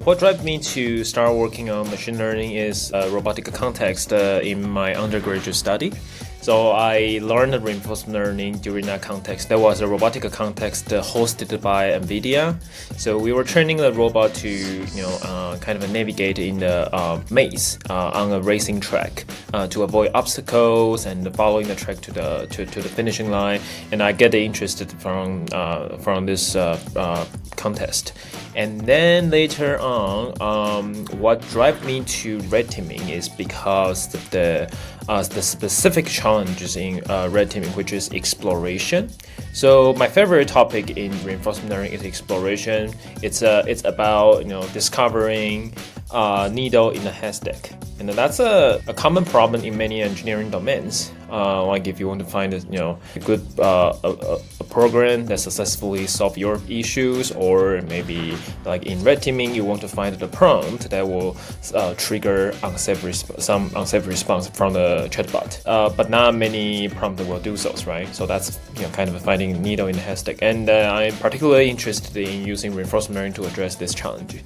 What drove me to start working on machine learning is a robotic context in my undergraduate study. So I learned reinforcement learning during that context. There was a robotic context hosted by NVIDIA. So we were training the robot to, kind of navigate in the maze on a racing track to avoid obstacles and following the track to the finishing line. And I get interested from this contest. And then later on, what drive me to red teaming is because the specific challenges in red teaming, which is exploration. So my favorite topic in reinforcement learning is exploration. It's about discovering needle in a haystack, and that's a common problem in many engineering domains. Like if you want to find a good a program that successfully solve your issues, or maybe like in red teaming, you want to find the prompt that will trigger some unsafe response from the chatbot. But not many prompts will do so, right? So that's kind of finding needle in the haystack, and I'm particularly interested in using reinforcement learning to address this challenge.